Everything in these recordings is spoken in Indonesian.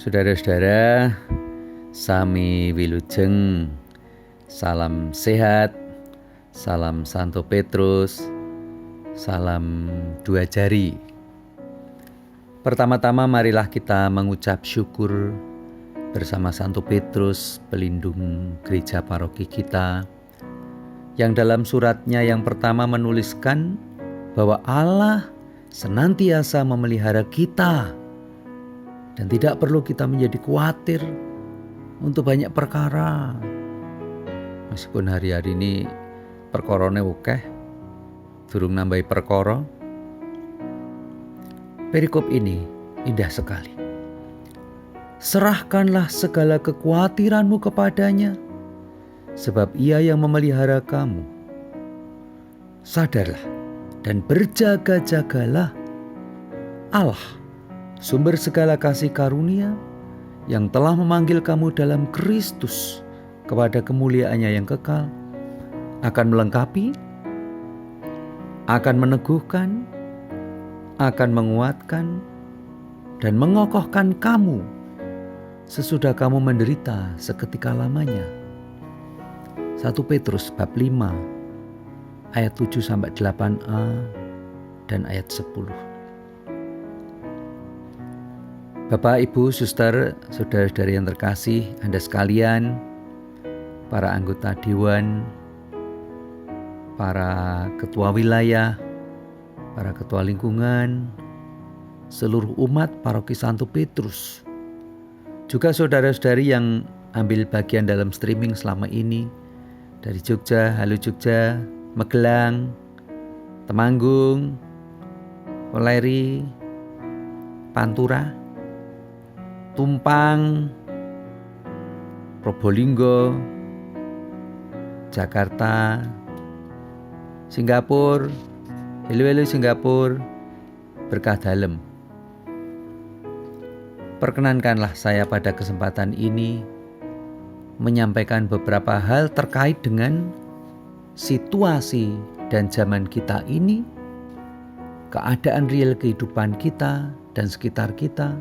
Saudara-saudara, sami wilujeng, salam sehat, salam Santo Petrus, salam dua jari. Pertama-tama marilah kita mengucap syukur bersama Santo Petrus, pelindung gereja paroki kita, yang dalam suratnya yang pertama menuliskan bahwa Allah senantiasa memelihara kita dan tidak perlu kita menjadi khawatir untuk banyak perkara. Meskipun hari-hari ini perkorone akeh, durung nambahi perkara. Perikop ini indah sekali. Serahkanlah segala kekhawatiranmu kepadanya, sebab Ia yang memelihara kamu. Sadarlah dan berjaga-jagalah. Allah, sumber segala kasih karunia, yang telah memanggil kamu dalam Kristus kepada kemuliaannya yang kekal, akan melengkapi, akan meneguhkan, akan menguatkan, dan mengokohkan kamu sesudah kamu menderita seketika lamanya. 1 Petrus bab 5 ayat 7-8a dan ayat 10. Bapak, Ibu, Suster, saudara-saudari yang terkasih, Anda sekalian, para anggota dewan, para ketua wilayah, para ketua lingkungan, seluruh umat paroki Santo Petrus, juga saudara-saudari yang ambil bagian dalam streaming selama ini dari Jogja, Halo Jogja, Magelang, Temanggung, Weleri, Pantura, Tumpang, Probolinggo, Jakarta, Singapura, Helo Singapura, berkah dalem. Perkenankanlah saya pada kesempatan ini menyampaikan beberapa hal terkait dengan situasi dan zaman kita ini, keadaan real kehidupan kita dan sekitar kita,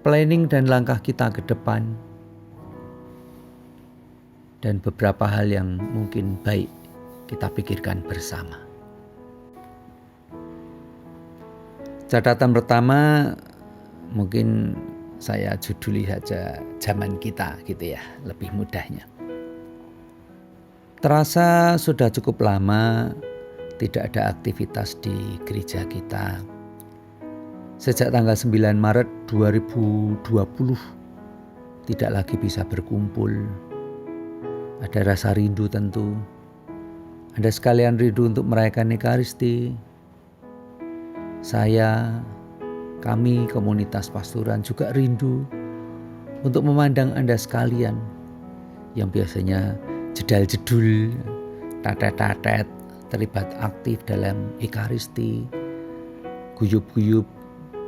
planning dan langkah kita ke depan, dan beberapa hal yang mungkin baik kita pikirkan bersama. Catatan pertama, mungkin saya juduli saja zaman kita gitu ya, lebih mudahnya. Terasa sudah cukup lama tidak ada aktivitas di gereja kita. Sejak tanggal 9 Maret 2020 tidak lagi bisa berkumpul. Ada rasa rindu tentu. Anda sekalian rindu untuk merayakan Ekaristi. Saya, kami komunitas pastoran juga rindu untuk memandang Anda sekalian yang biasanya jedal-jedul, tatet-tatet, terlibat aktif dalam Ekaristi, guyup-guyup,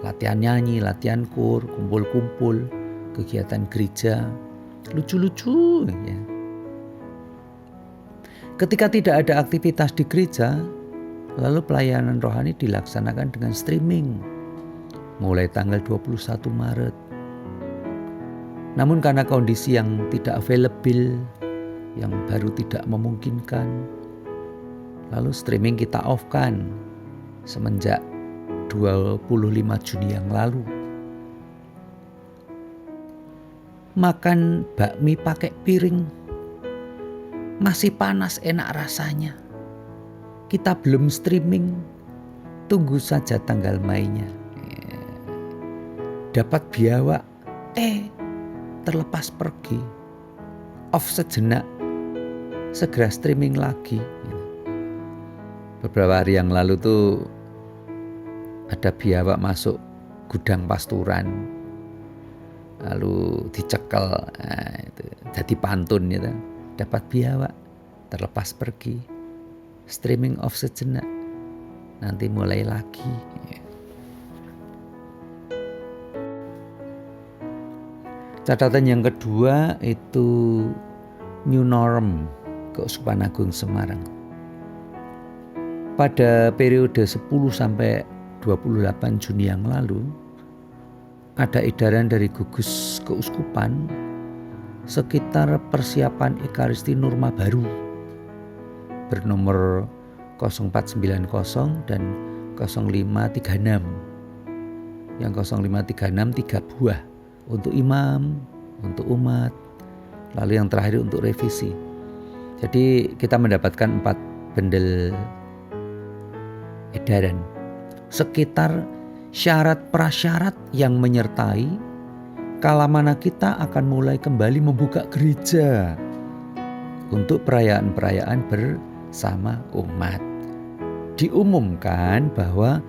latihan nyanyi, latihan kur, kumpul-kumpul, kegiatan gereja, lucu-lucu ya. Ketika tidak ada aktivitas di gereja, lalu pelayanan rohani dilaksanakan dengan streaming mulai tanggal 21 Maret. Namun karena kondisi yang tidak available, yang baru tidak memungkinkan, lalu streaming kita off-kan semenjak 25 Juni yang lalu. Makan bakmi pakai piring, masih panas enak rasanya. Kita belum streaming, tunggu saja tanggal mainnya. Dapat biawak, terlepas pergi, off sejenak, segera streaming lagi. Beberapa hari yang lalu tuh ada biawak masuk gudang pasturan, lalu dicekel, itu jadi pantun gitu. Dapat biawak, terlepas pergi, streaming off sejenak, nanti mulai lagi. Catatan yang kedua itu new norm Keuskupan Agung Semarang. Pada periode 10 sampai 28 Juni yang lalu, ada edaran dari gugus keuskupan sekitar persiapan Ekaristi Norma baru bernomor 0490 dan 0536. Yang 0536 3 buah untuk imam, untuk umat, lalu yang terakhir untuk revisi. Jadi kita mendapatkan 4 bendel edaran sekitar syarat prasyarat yang menyertai kala mana kita akan mulai kembali membuka gereja untuk perayaan-perayaan bersama umat. Diumumkan bahwa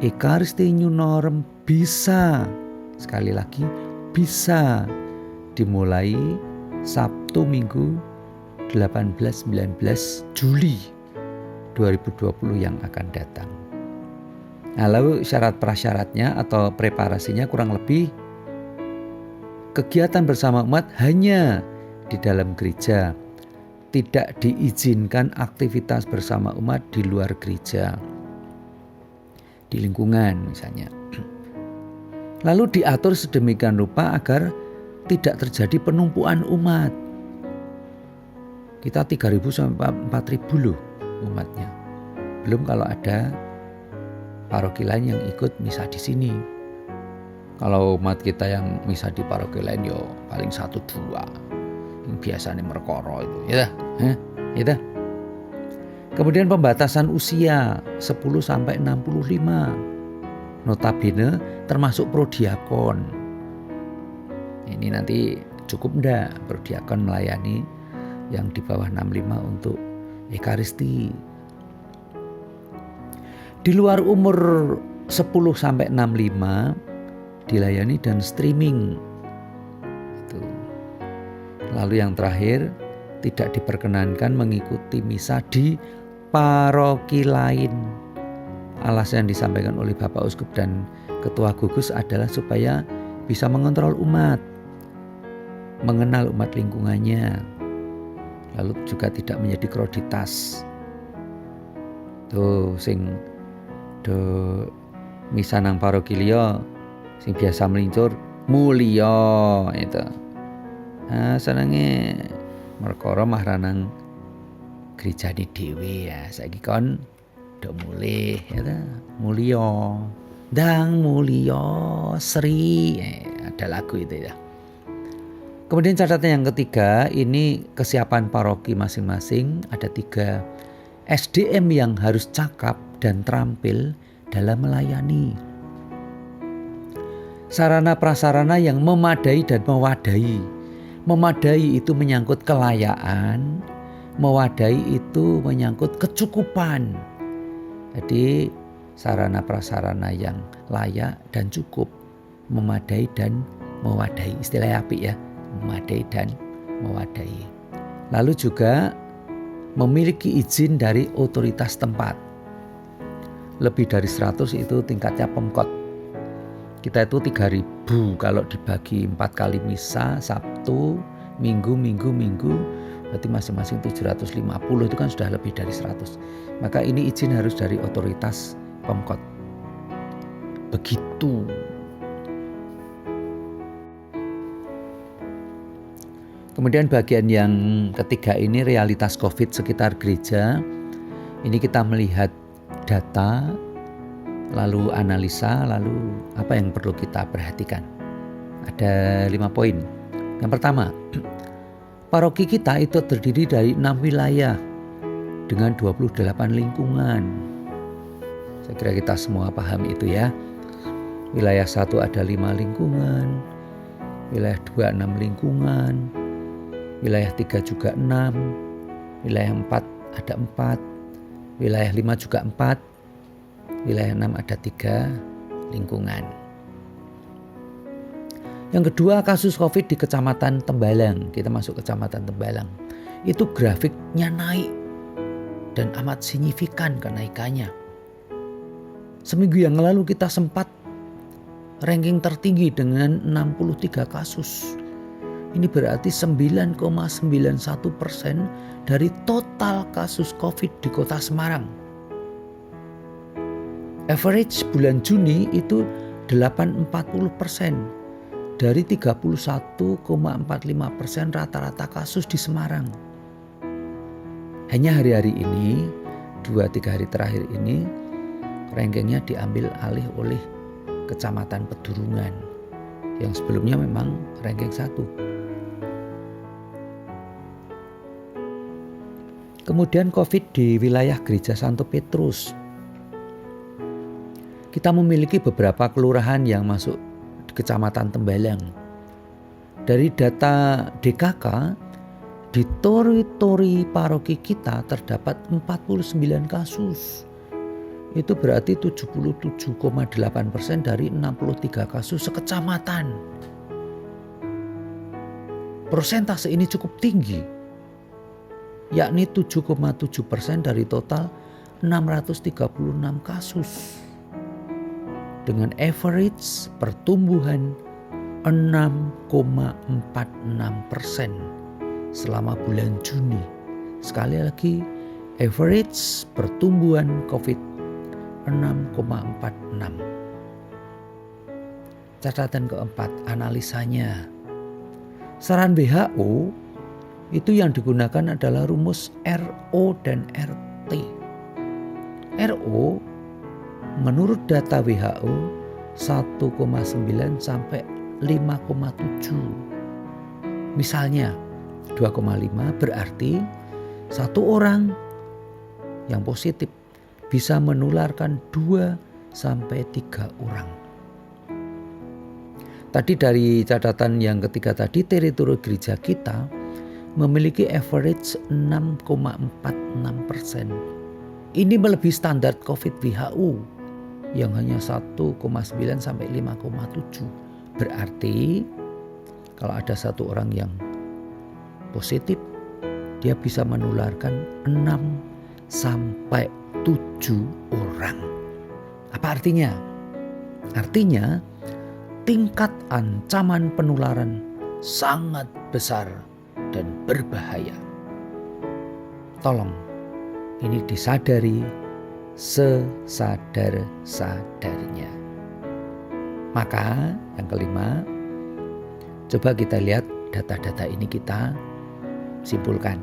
Ekaristi New Norm bisa, sekali lagi bisa dimulai Sabtu Minggu 18-19 Juli 2020 yang akan datang. Nah, lalu syarat prasyaratnya atau preparasinya kurang lebih kegiatan bersama umat hanya di dalam gereja. Tidak diizinkan aktivitas bersama umat di luar gereja, di lingkungan misalnya. Lalu diatur sedemikian rupa agar tidak terjadi penumpuan umat. Kita 3.000 sampai 4.000 loh umatnya. Belum kalau ada paroki lain yang ikut misa di sini. Kalau umat kita yang misa di paroki lain yo paling 1-2. Yang biasanya merkoro itu, ya, ya. Kemudian pembatasan usia 10 sampai 65. Notabene termasuk prodiakon. Ini nanti cukup enggak prodiakon melayani yang di bawah 65 untuk Ekaristi. Di luar umur 10 sampai 65 dilayani dan streaming. Itu. Lalu yang terakhir, tidak diperkenankan mengikuti misa di paroki lain. Alasan yang disampaikan oleh Bapak Uskup dan Ketua Gugus adalah supaya bisa mengontrol umat, mengenal umat lingkungannya, lalu juga tidak menjadi komoditas. Tuh sing do misa nang paroki liya sing biasa melincur mulya itu. Nah, senenge merkara mahranang gereja di dhewe ya. Saiki kon do mulih ya ta. Mulya. Dang mulya Sri. Ada lagu itu ya. Kemudian catatan yang ketiga, ini kesiapan paroki masing-masing. Ada 3 SDM yang harus cakap dan terampil dalam melayani. Sarana prasarana yang memadai dan mewadai. Memadai itu menyangkut kelayaan, mewadai itu menyangkut kecukupan. Jadi sarana prasarana yang layak dan cukup, memadai dan mewadai. Istilah apik ya, memadai dan mewadai. Lalu juga memiliki izin dari otoritas tempat. Lebih dari 100 itu tingkatnya Pemkot. Kita itu 3.000 kalau dibagi 4 kali misa, Sabtu, Minggu, berarti masing-masing 750 itu kan sudah lebih dari 100. Maka ini izin harus dari otoritas Pemkot. Begitu. Kemudian bagian yang ketiga ini realitas COVID sekitar gereja. Ini kita melihat data, lalu analisa, lalu apa yang perlu kita perhatikan. Ada 5 poin. Yang pertama, paroki kita itu terdiri dari 6 wilayah dengan 28 lingkungan. Saya kira kita semua paham itu ya. Wilayah 1 ada 5 lingkungan, wilayah 2 6 lingkungan, wilayah 3 juga 6, wilayah 4 ada 4, wilayah 5 juga 4, wilayah 6 ada 3 lingkungan. Yang kedua, kasus COVID di Kecamatan Tembalang. Kita masuk Kecamatan Tembalang. Itu grafiknya naik dan amat signifikan kenaikannya. Seminggu yang lalu kita sempat ranking tertinggi dengan 63 kasus. Ini berarti 9,91% dari total kasus COVID di Kota Semarang. Average bulan Juni itu 40% dari 31,45% rata-rata kasus di Semarang. Hanya hari-hari ini, 2-3 hari terakhir ini, rankingnya diambil alih oleh Kecamatan Pedurungan yang sebelumnya memang ranking 1. Kemudian COVID di wilayah Gereja Santo Petrus. Kita memiliki beberapa kelurahan yang masuk di Kecamatan Tembalang. Dari data DKK, di teritori paroki kita terdapat 49 kasus. Itu berarti 77,8% dari 63 kasus sekecamatan. Persentase ini cukup tinggi, yakni 7,7% dari total 636 kasus. Dengan average pertumbuhan 6,46% selama bulan Juni. Sekali lagi, average pertumbuhan COVID 6,46. Catatan keempat, analisanya. Saran WHO itu yang digunakan adalah rumus RO dan RT. RO menurut data WHO 1,9 sampai 5,7. Misalnya 2,5 berarti satu orang yang positif bisa menularkan 2 sampai 3 orang. Tadi dari catatan yang ketiga tadi, teritori gereja kita memiliki average 6,46%. Ini melebihi standar COVID WHO yang hanya 1,9 sampai 5,7. Berarti kalau ada satu orang yang positif, dia bisa menularkan 6 sampai 7 orang. Apa artinya? Artinya tingkat ancaman penularan sangat besar dan berbahaya. Tolong ini disadari sesadar-sadarnya. Maka yang kelima, coba kita lihat data-data ini, kita simpulkan.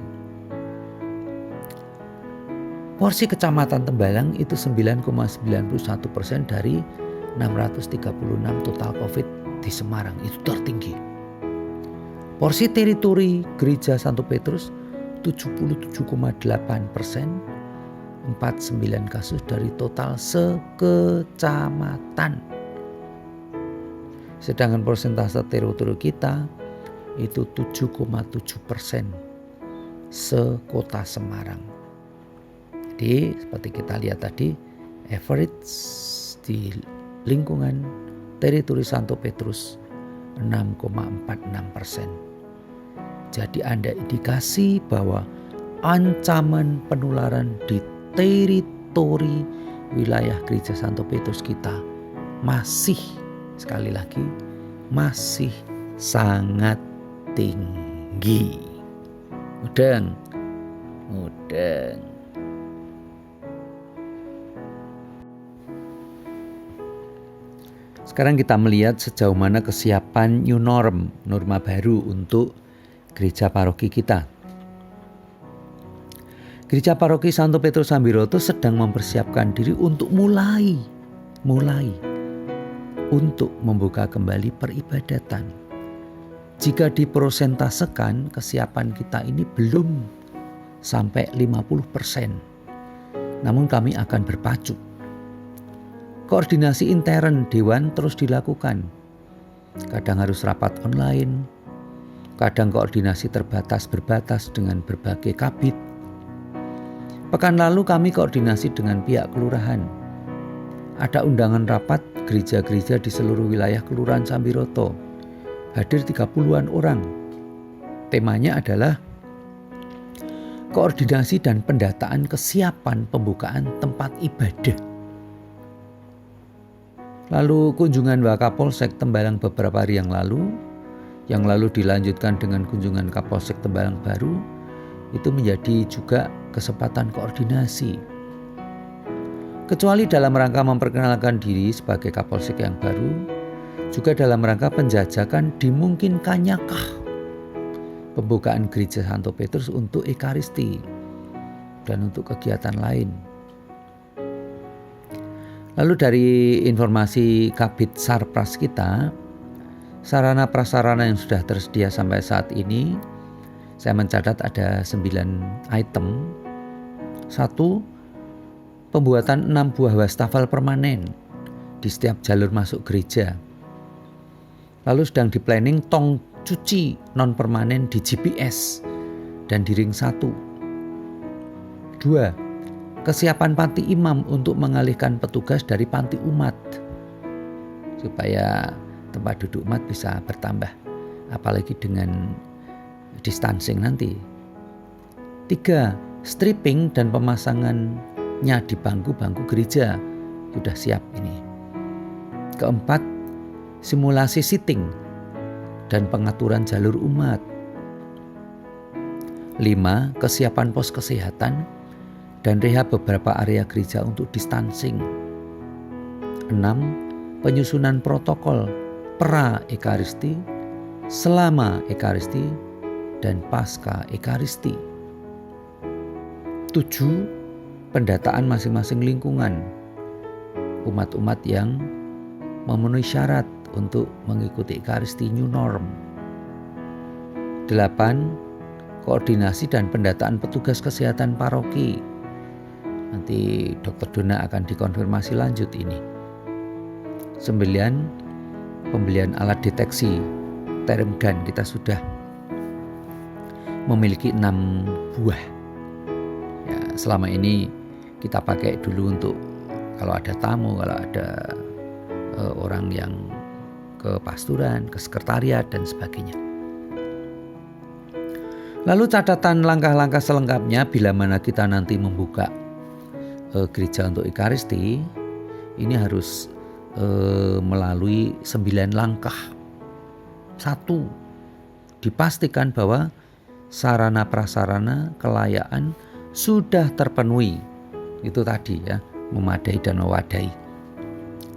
Porsi Kecamatan Tembalang itu 9,91% dari 636 total COVID di Semarang, itu tertinggi. Porsi teritori Gereja Santo Petrus 77,8%, 49 kasus dari total sekecamatan. Sedangkan persentase teritori kita itu 7,7% sekota Semarang. Jadi seperti kita lihat tadi, average di lingkungan teritori Santo Petrus 6,46%. Jadi ada indikasi bahwa ancaman penularan di teritori wilayah Gereja Santo Petrus kita masih, sekali lagi, masih sangat tinggi. Mudeng. Sekarang kita melihat sejauh mana kesiapan new norma baru untuk gereja paroki kita. Gereja Paroki Santo Petrus Sambiroto sedang mempersiapkan diri untuk mulai untuk membuka kembali peribadatan. Jika diprosentasekan, kesiapan kita ini belum sampai 50%. Namun kami akan berpacu. Koordinasi intern dewan terus dilakukan. Kadang harus rapat online, kadang koordinasi berbatas dengan berbagai kabit. Pekan lalu kami koordinasi dengan pihak kelurahan. Ada undangan rapat gereja-gereja di seluruh wilayah Kelurahan Sambiroto. Hadir 30-an orang. Temanya adalah koordinasi dan pendataan kesiapan pembukaan tempat ibadah. Lalu kunjungan Wakapolsek Tembalang beberapa hari yang lalu dilanjutkan dengan kunjungan Kapolsek Tembalang baru, itu menjadi juga kesempatan koordinasi. kecuali dalam rangka memperkenalkan diri sebagai Kapolsek yang baru, juga dalam rangka penjajakan dimungkinkannyakkah pembukaan Gereja Santo Petrus untuk Ekaristi dan untuk kegiatan lain. Lalu dari informasi Kabid Sarpras kita, sarana prasarana yang sudah tersedia sampai saat ini, saya mencatat ada 9 item. 1. Pembuatan 6 buah wastafel permanen di setiap jalur masuk gereja. Lalu sedang diplanning tong cuci non permanen di GPS dan di ring 1. 2. Kesiapan panti imam untuk mengalihkan petugas dari panti umat supaya tempat duduk umat bisa bertambah, apalagi dengan distancing nanti. 3. Stripping dan pemasangannya di bangku-bangku gereja sudah siap ini. 4. Simulasi sitting dan pengaturan jalur umat. 5. Kesiapan pos kesehatan dan rehab beberapa area gereja untuk distancing. 6. Penyusunan protokol pra-ekaristi, selama ekaristi, dan pasca ekaristi. 7. Pendataan masing-masing lingkungan umat-umat yang memenuhi syarat untuk mengikuti ekaristi new norm. 8. Koordinasi dan pendataan petugas kesehatan paroki. Nanti Dr. Dona akan dikonfirmasi lanjut ini. 9. Pembelian alat deteksi term gun, kita sudah memiliki 6 buah. Ya, selama ini kita pakai dulu untuk kalau ada tamu, kalau ada orang yang ke pasturan, ke sekretariat dan sebagainya. Lalu catatan langkah-langkah selengkapnya bila mana kita nanti membuka gereja untuk ekaristi, ini harus melalui 9 langkah. 1. Dipastikan bahwa sarana prasarana kelayaan sudah terpenuhi. Itu tadi ya, memadai dan mewadai.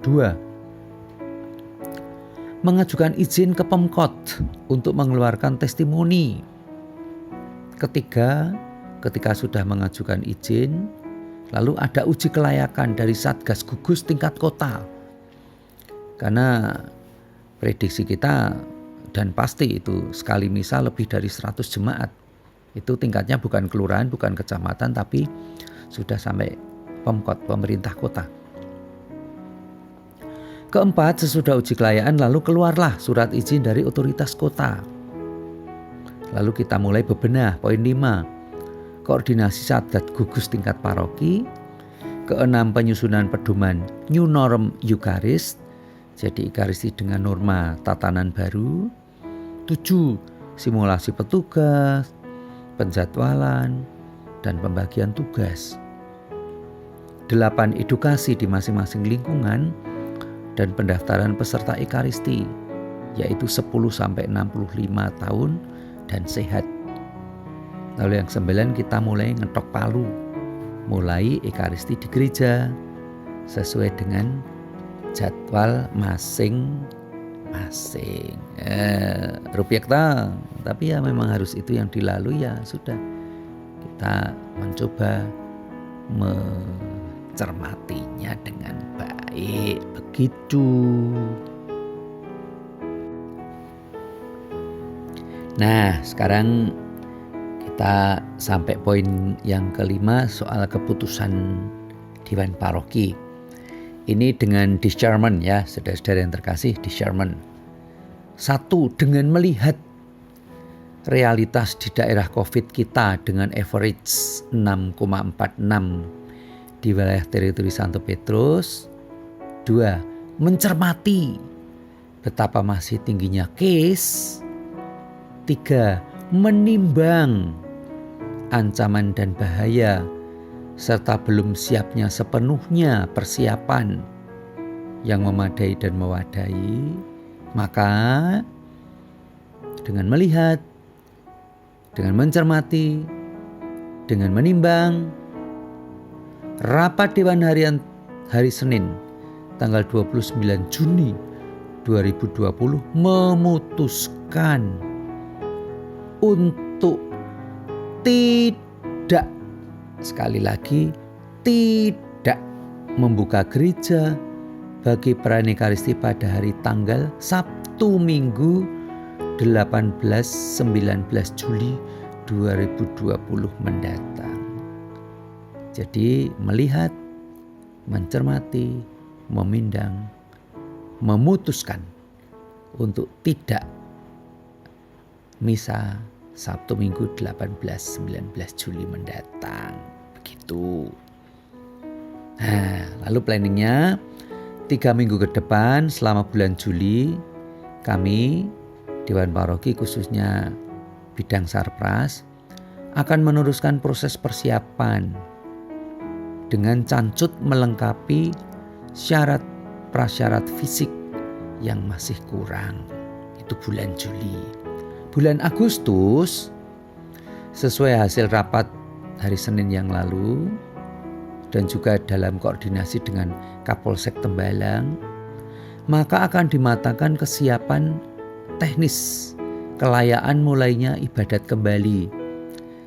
2. Mengajukan izin ke Pemkot untuk mengeluarkan testimoni. 3. Ketika sudah mengajukan izin, lalu ada uji kelayakan dari Satgas Gugus tingkat kota. Karena prediksi kita dan pasti itu sekali misa lebih dari 100 jemaat. Itu tingkatnya bukan kelurahan, bukan kecamatan, tapi sudah sampai Pemkot, pemerintah kota. 4. Sesudah uji kelayakan lalu keluarlah surat izin dari otoritas kota. Lalu kita mulai bebenah. Poin 5. Koordinasi Satgas Gugus tingkat paroki. 6. Penyusunan pedoman new norm Eucharist. Jadi ekaristi dengan norma tatanan baru. 7. Simulasi petugas, penjadwalan, dan pembagian tugas. 8. Edukasi di masing-masing lingkungan dan pendaftaran peserta ekaristi, yaitu 10-65 tahun dan sehat. Lalu yang 9, kita mulai ngetok palu, mulai ekaristi di gereja sesuai dengan jadwal masing-masing. Rupiah tapi ya memang harus itu yang dilalui, ya sudah. Kita mencoba mencermatinya dengan baik, begitu. Nah, sekarang kita sampai poin yang kelima, soal keputusan Dewan Paroki. Ini dengan discernment ya, saudara-saudara yang terkasih, discernment. 1. Dengan melihat realitas di daerah COVID kita dengan average 6,46 di wilayah teritori Santo Petrus. 2. Mencermati betapa masih tingginya case. 3. Menimbang ancaman dan bahaya serta belum siapnya sepenuhnya persiapan yang memadai dan mewadai. Maka dengan melihat, dengan mencermati, dengan menimbang, rapat Dewan Harian hari Senin tanggal 29 Juni 2020 memutuskan untuk tidak, sekali lagi, tidak membuka gereja bagi perayaan Ekaristi pada hari tanggal Sabtu Minggu 18-19 Juli 2020 mendatang. Jadi melihat, mencermati, memindang, memutuskan untuk tidak misa Sabtu Minggu 18-19 Juli mendatang. Begitu. Nah, lalu planningnya 3 minggu ke depan selama bulan Juli kami Dewan Paroki khususnya bidang Sarpras akan meneruskan proses persiapan dengan cancut melengkapi syarat prasyarat fisik yang masih kurang. Itu bulan Juli. Bulan Agustus sesuai hasil rapat hari Senin yang lalu dan juga dalam koordinasi dengan Kapolsek Tembalang, maka akan dimatangkan kesiapan teknis kelayaan mulainya ibadat kembali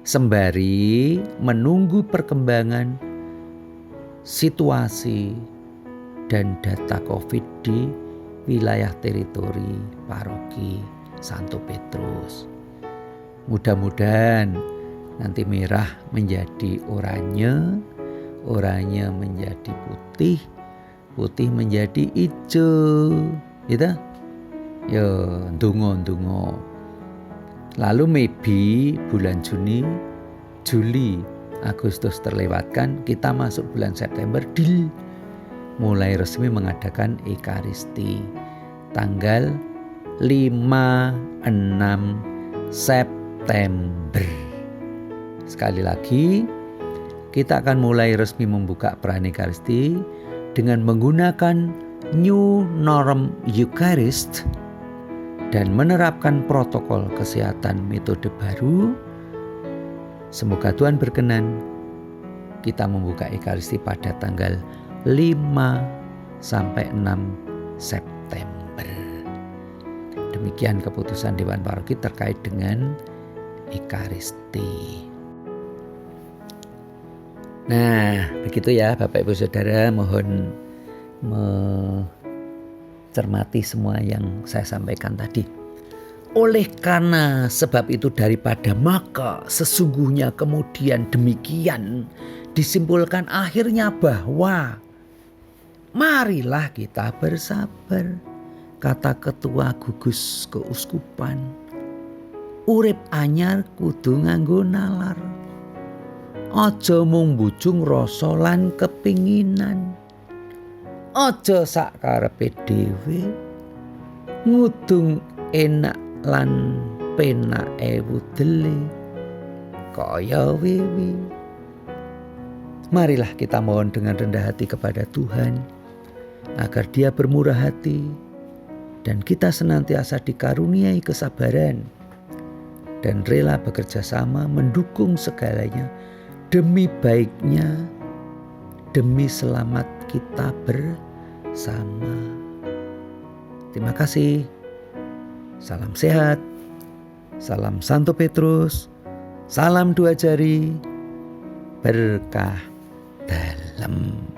sembari menunggu perkembangan situasi dan data COVID di wilayah teritori paroki Santo Petrus. Mudah-mudahan nanti merah menjadi oranye, oranye menjadi putih, putih menjadi hijau, gitu. Ya, ndonga-ndonga. Lalu maybe bulan Juni, Juli, Agustus terlewatkan, kita masuk bulan September mulai resmi mengadakan Ekaristi tanggal 5-6 September. Sekali lagi, kita akan mulai resmi membuka perayaan Ekaristi dengan menggunakan New Norm Eucharist dan menerapkan protokol kesehatan metode baru. Semoga Tuhan berkenan kita membuka Ekaristi pada tanggal 5-6 September. Demikian keputusan Dewan Paroki terkait dengan Ekaristi. Nah, begitu ya Bapak Ibu Saudara, mohon mencermati semua yang saya sampaikan tadi. Oleh karena sebab itu daripada maka sesungguhnya kemudian demikian disimpulkan akhirnya bahwa marilah kita bersabar, kata Ketua Gugus Keuskupan. Urip anyar kudu nganggo nalar. Aja mung mbujung rasa lan kepinginan. Aja sak karepe dhewe. Ngudung enak lan penake wudele kaya wiwi. Marilah kita mohon dengan rendah hati kepada Tuhan agar Dia bermurah hati dan kita senantiasa dikaruniai kesabaran dan rela bekerja sama mendukung segalanya demi baiknya, demi selamat kita bersama. Terima kasih. Salam sehat, salam Santo Petrus, salam dua jari, berkah dalam.